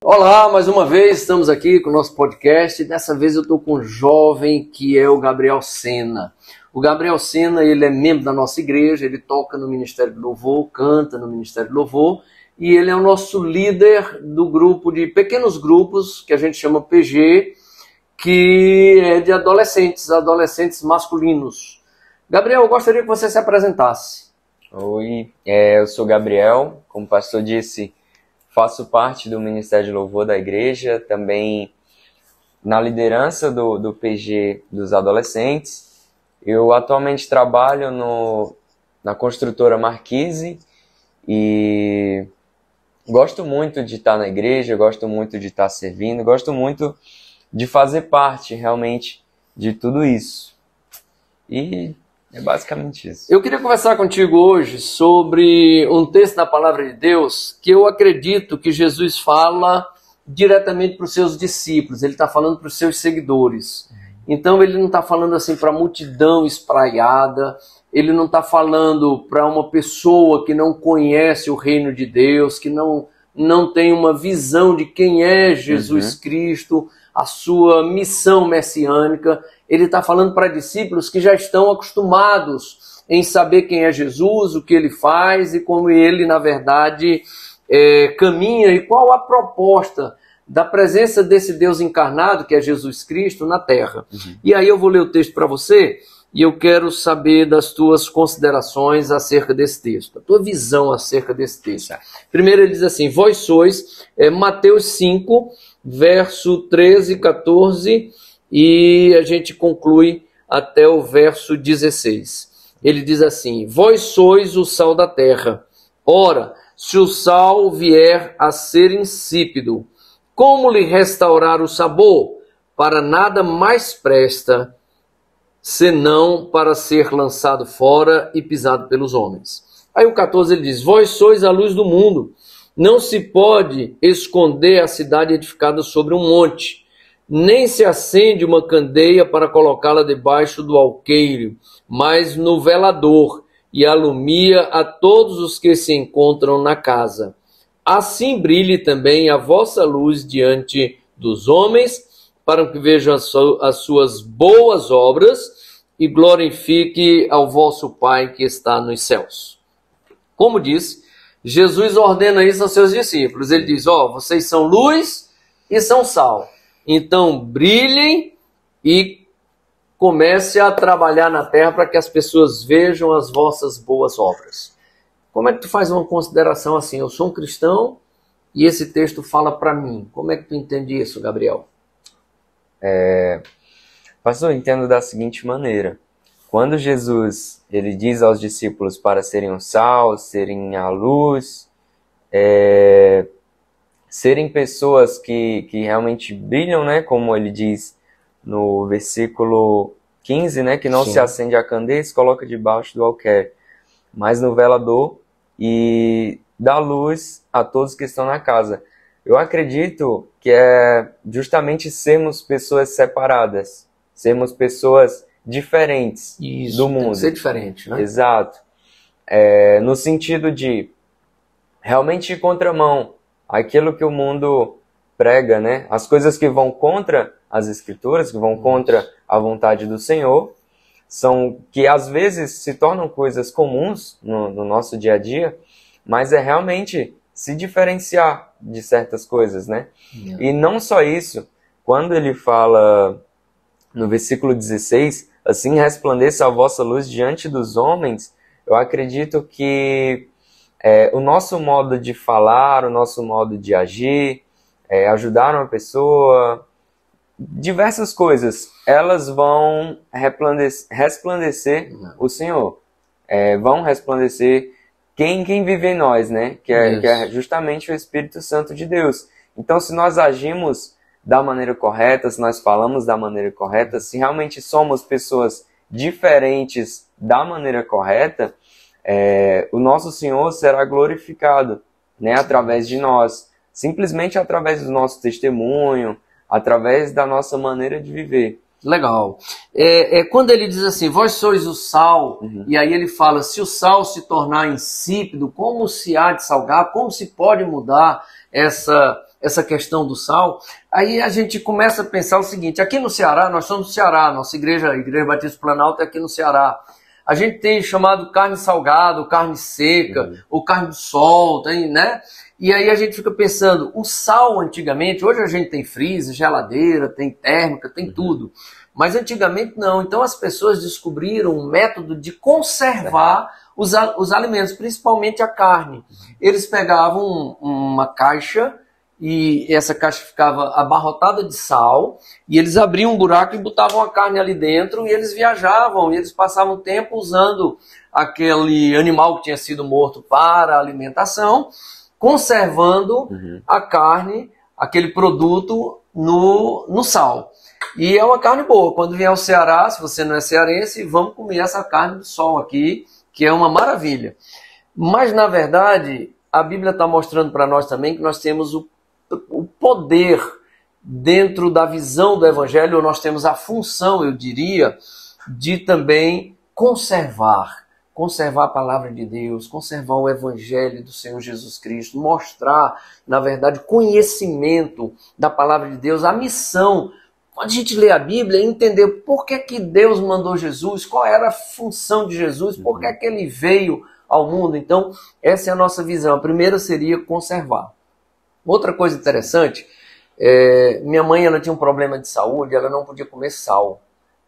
Olá, mais uma vez estamos aqui com o nosso podcast. Dessa vez eu estou com um jovem que é o Gabriel Sena. O Gabriel Sena, ele é membro da nossa igreja, ele toca no Ministério do Louvor, canta no Ministério do Louvor e ele é o nosso líder do grupo de pequenos grupos que a gente chama PG, que é de adolescentes masculinos. Gabriel, eu gostaria que você se apresentasse. Oi, eu sou Gabriel, como o pastor disse, faço parte do Ministério de Louvor da igreja, também na liderança do PG dos adolescentes. Eu atualmente trabalho na construtora Marquise e gosto muito de estar na igreja, gosto muito de estar servindo, gosto muito de fazer parte realmente de tudo isso. E é basicamente isso. Eu queria conversar contigo hoje sobre um texto da Palavra de Deus que eu acredito que Jesus fala diretamente para os seus discípulos, ele está falando para os seus seguidores. Então ele não está falando assim para a multidão espraiada, ele não está falando para uma pessoa que não conhece o reino de Deus, que não tem uma visão de quem é Jesus Cristo, a sua missão messiânica. Ele está falando para discípulos que já estão acostumados em saber quem é Jesus, o que ele faz e como ele, na verdade, caminha e qual a proposta da presença desse Deus encarnado, que é Jesus Cristo, na Terra. E aí eu vou ler o texto para você e eu quero saber das tuas considerações acerca desse texto, a tua visão acerca desse texto. Primeiro ele diz assim, vós sois, Mateus 5, verso 13 e 14, e a gente conclui até o verso 16. Ele diz assim, vós sois o sal da terra. Ora, se o sal vier a ser insípido, como lhe restaurar o sabor? Para nada mais presta, senão para ser lançado fora e pisado pelos homens. Aí o 14 ele diz, vós sois a luz do mundo. Não se pode esconder a cidade edificada sobre um monte, nem se acende uma candeia para colocá-la debaixo do alqueire, mas no velador, e alumia a todos os que se encontram na casa. Assim brilhe também a vossa luz diante dos homens, para que vejam as suas boas obras e glorifique ao vosso Pai que está nos céus. Como disse, Jesus ordena isso aos seus discípulos. Ele diz, vocês são luz e são sal. Então brilhem e comece a trabalhar na terra para que as pessoas vejam as vossas boas obras. Como é que tu faz uma consideração assim? Eu sou um cristão e esse texto fala para mim. Como é que tu entende isso, Gabriel? Pastor, eu entendo da seguinte maneira. Quando Jesus ele diz aos discípulos para serem o sal, serem a luz, serem pessoas que realmente brilham, né? Como ele diz no versículo 15, né? Que não se acende a candeia e se coloca debaixo do alqueire, mas no velador e dá luz a todos que estão na casa. Eu acredito que é justamente sermos pessoas separadas, sermos pessoas diferentes do mundo. Tem que ser diferente, né? Exato. No sentido de realmente ir contramão aquilo que o mundo prega, né? As coisas que vão contra as Escrituras, que vão contra a vontade do Senhor, são que às vezes se tornam coisas comuns no nosso dia a dia, mas é realmente se diferenciar de certas coisas, né? E não só isso, quando ele fala no versículo 16, assim resplandeça a vossa luz diante dos homens, eu acredito que o nosso modo de falar, o nosso modo de agir, ajudar uma pessoa, diversas coisas, elas vão resplandecer o Senhor, vão resplandecer quem vive em nós, né? Que é justamente o Espírito Santo de Deus. Então, se nós agimos da maneira correta, se nós falamos da maneira correta, se realmente somos pessoas diferentes da maneira correta, o nosso Senhor será glorificado, né? Através de nós, simplesmente através do nosso testemunho, através da nossa maneira de viver. Legal. Quando ele diz assim, vós sois o sal, e aí ele fala, se o sal se tornar insípido, como se há de salgar, como se pode mudar essa essa questão do sal, aí a gente começa a pensar o seguinte: aqui no Ceará, nós somos do Ceará, nossa igreja, a Igreja Batista do Planalto é aqui no Ceará. A gente tem chamado carne salgada, carne seca, ou carne do sol, tem, né? E aí a gente fica pensando, o sal antigamente, hoje a gente tem freezer, geladeira, tem térmica, tem tudo. Mas antigamente não. Então as pessoas descobriram um método de conservar os alimentos, principalmente a carne. Eles pegavam uma caixa e essa caixa ficava abarrotada de sal e eles abriam um buraco e botavam a carne ali dentro e eles viajavam e eles passavam tempo usando aquele animal que tinha sido morto para alimentação, conservando a carne, aquele produto no sal. E é uma carne boa. Quando vier ao Ceará, se você não é cearense, vamos comer essa carne do sol aqui, que é uma maravilha. Mas, na verdade, a Bíblia está mostrando para nós também que nós temos o poder dentro da visão do Evangelho, ou nós temos a função, eu diria, de também conservar a palavra de Deus, conservar o Evangelho do Senhor Jesus Cristo, mostrar, na verdade, conhecimento da palavra de Deus, a missão. Quando a gente lê a Bíblia, entender por que Deus mandou Jesus, qual era a função de Jesus, por que ele veio ao mundo. Então, essa é a nossa visão. A primeira seria conservar. Outra coisa interessante, minha mãe ela tinha um problema de saúde, ela não podia comer sal.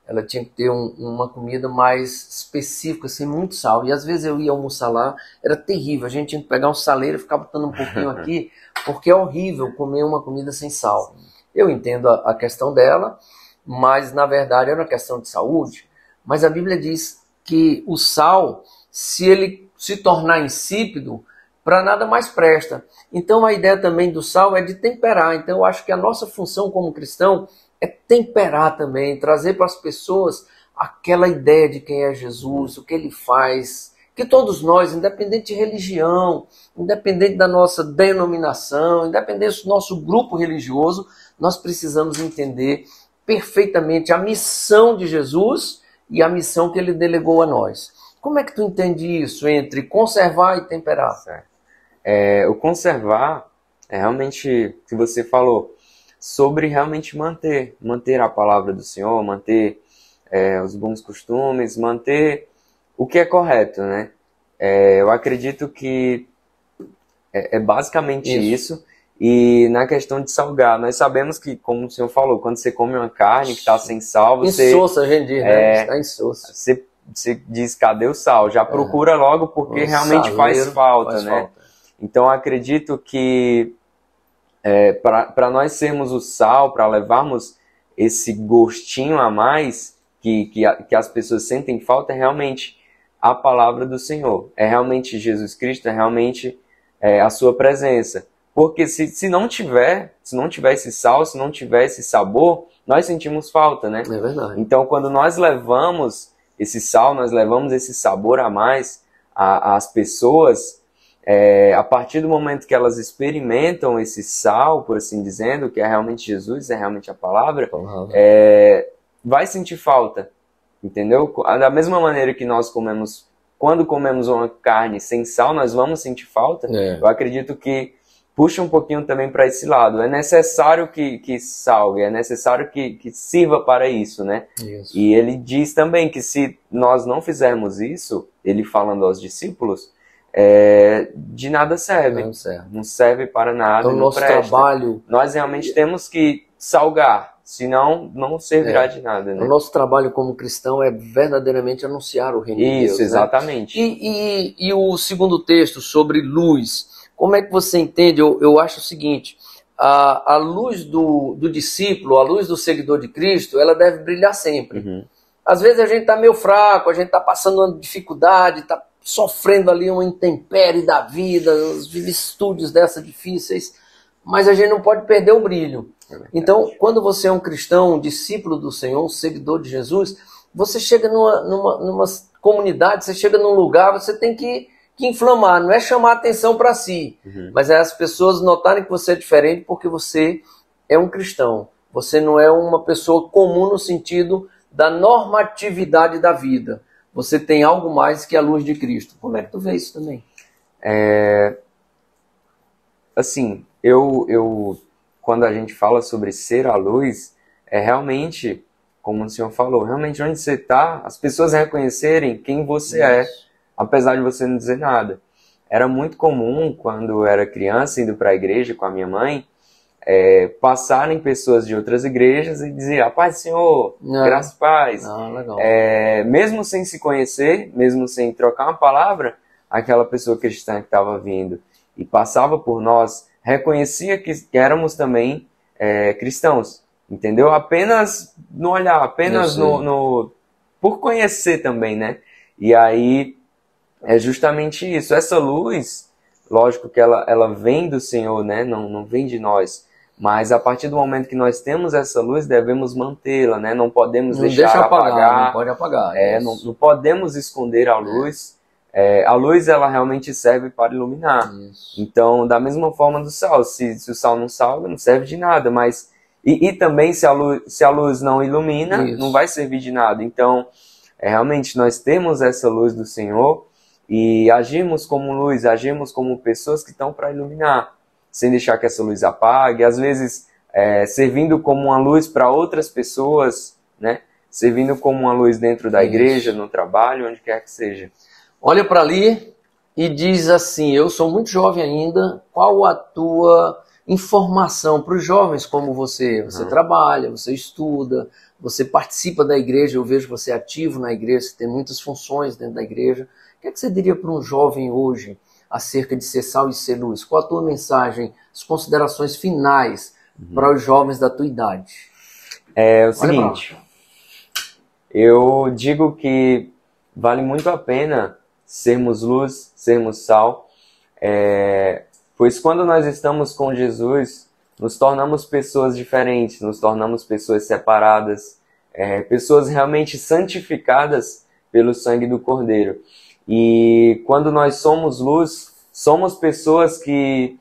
Ela tinha que ter uma comida mais específica, sem muito sal. E às vezes eu ia almoçar lá, era terrível. A gente tinha que pegar um saleiro e ficar botando um pouquinho aqui, porque é horrível comer uma comida sem sal. Eu entendo a questão dela, mas na verdade era uma questão de saúde. Mas a Bíblia diz que o sal, se ele se tornar insípido, para nada mais presta. Então a ideia também do sal é de temperar. Então eu acho que a nossa função como cristão é temperar também, trazer para as pessoas aquela ideia de quem é Jesus, o que ele faz, que todos nós, independente de religião, independente da nossa denominação, independente do nosso grupo religioso, nós precisamos entender perfeitamente a missão de Jesus e a missão que ele delegou a nós. Como é que tu entende isso entre conservar e temperar? Certo. O conservar é realmente o que você falou, sobre realmente manter a palavra do Senhor, manter os bons costumes, manter o que é correto, né? Eu acredito que é basicamente isso. E na questão de salgar, nós sabemos que, como o senhor falou, quando você come uma carne que está sem sal, você... Insossa, a gente diz, né? Está insossa. Você diz, cadê o sal? Já procura logo, porque realmente faz falta, né? Então, acredito que para nós sermos o sal, para levarmos esse gostinho a mais que as pessoas sentem falta, é realmente a palavra do Senhor. É realmente Jesus Cristo, é realmente a sua presença. Porque se não tiver esse sal, se não tiver esse sabor, nós sentimos falta, né? É verdade. Então, quando nós levamos esse sal, nós levamos esse sabor a mais às pessoas, a partir do momento que elas experimentam esse sal, por assim dizendo, que é realmente Jesus, é realmente a palavra, vai sentir falta, entendeu? Da mesma maneira que nós comemos, quando comemos uma carne sem sal, nós vamos sentir falta. Eu acredito que puxa um pouquinho também para esse lado. É necessário que salgue, é necessário que sirva para isso, né? Isso. E ele diz também que se nós não fizermos isso, ele falando aos discípulos, de nada serve. Não serve para nada, então, não nosso presta. trabalho... Nós realmente temos que salgar, senão não servirá de nada, né? O nosso trabalho como cristão é verdadeiramente anunciar o reino de Deus. Isso, exatamente. Né? E o segundo texto sobre luz... Como é que você entende? Eu acho o seguinte, a luz do discípulo, a luz do seguidor de Cristo, ela deve brilhar sempre. Às vezes a gente está meio fraco, a gente está passando uma dificuldade, está sofrendo ali uma intempérie da vida, as vicissitudes dessas difíceis, mas a gente não pode perder o brilho. Então, quando você é um cristão, um discípulo do Senhor, um seguidor de Jesus, você chega numa comunidade, você chega num lugar, você tem que inflamar, não é chamar atenção para si, mas é as pessoas notarem que você é diferente porque você é um cristão. Você não é uma pessoa comum no sentido da normatividade da vida. Você tem algo mais que a luz de Cristo. Como é que tu vê isso também? Assim, eu quando a gente fala sobre ser a luz, é realmente, como o senhor falou, realmente onde você está, as pessoas reconhecerem quem você é, apesar de você não dizer nada. Era muito comum, quando eu era criança, indo para a igreja com a minha mãe, passarem pessoas de outras igrejas e dizer, a paz do Senhor, graças e paz. Legal. Mesmo sem se conhecer, mesmo sem trocar uma palavra, aquela pessoa cristã que estava vindo e passava por nós, reconhecia que éramos também cristãos, entendeu? Apenas no olhar, apenas por conhecer também, né? E aí, é justamente isso. Essa luz, lógico que ela vem do Senhor, né? Não vem de nós. Mas a partir do momento que nós temos essa luz, devemos mantê-la, né? Não podemos deixar apagar. Não pode apagar. Não podemos esconder a luz. A luz, ela realmente serve para iluminar. Isso. Então, da mesma forma do sal. Se o sal não salga, não serve de nada. Mas e também, se a luz não ilumina, não vai servir de nada. Então, realmente, nós temos essa luz do Senhor e agimos como luz, agimos como pessoas que estão para iluminar, sem deixar que essa luz apague, às vezes servindo como uma luz para outras pessoas, né? Servindo como uma luz dentro da igreja, no trabalho, onde quer que seja. Olha para ali e diz assim, eu sou muito jovem ainda, qual a tua informação para os jovens como você? Você trabalha, você estuda, você participa da igreja, eu vejo você ativo na igreja, você tem muitas funções dentro da igreja. O que você diria para um jovem hoje acerca de ser sal e ser luz? Qual a tua mensagem, as considerações finais para os jovens da tua idade? É o seguinte, eu digo que vale muito a pena sermos luz, sermos sal, pois quando nós estamos com Jesus, nos tornamos pessoas diferentes, nos tornamos pessoas separadas, pessoas realmente santificadas pelo sangue do Cordeiro. E quando nós somos luz, somos pessoas que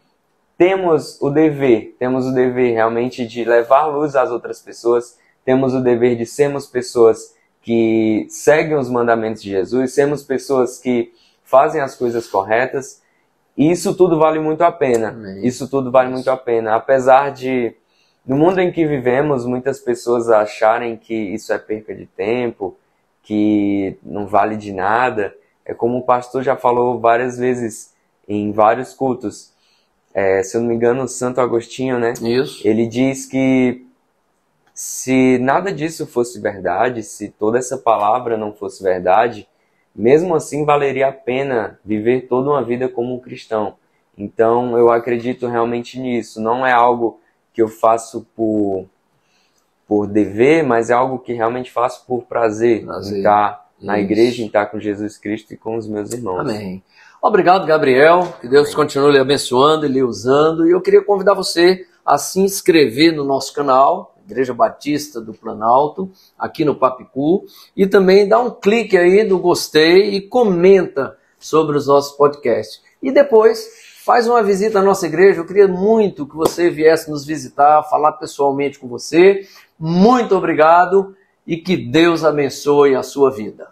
temos o dever realmente de levar luz às outras pessoas, temos o dever de sermos pessoas que seguem os mandamentos de Jesus, sermos pessoas que fazem as coisas corretas, e isso tudo vale muito a pena. Isso tudo vale muito a pena. Apesar de, no mundo em que vivemos, muitas pessoas acharem que isso é perca de tempo, que não vale de nada. É como o pastor já falou várias vezes em vários cultos. Se eu não me engano, Santo Agostinho, né? Isso. Ele diz que se nada disso fosse verdade, se toda essa palavra não fosse verdade, mesmo assim valeria a pena viver toda uma vida como um cristão. Então eu acredito realmente nisso. Não é algo que eu faço por dever, mas é algo que realmente faço por prazer. Em estar na igreja, em estar com Jesus Cristo e com os meus irmãos. Amém. Obrigado, Gabriel. Que Deus continue lhe abençoando e lhe usando. E eu queria convidar você a se inscrever no nosso canal, Igreja Batista do Planalto, aqui no Papicu, e também dá um clique aí no gostei e comenta sobre os nossos podcasts. E depois faz uma visita à nossa igreja. Eu queria muito que você viesse nos visitar, falar pessoalmente com você. Muito obrigado e que Deus abençoe a sua vida.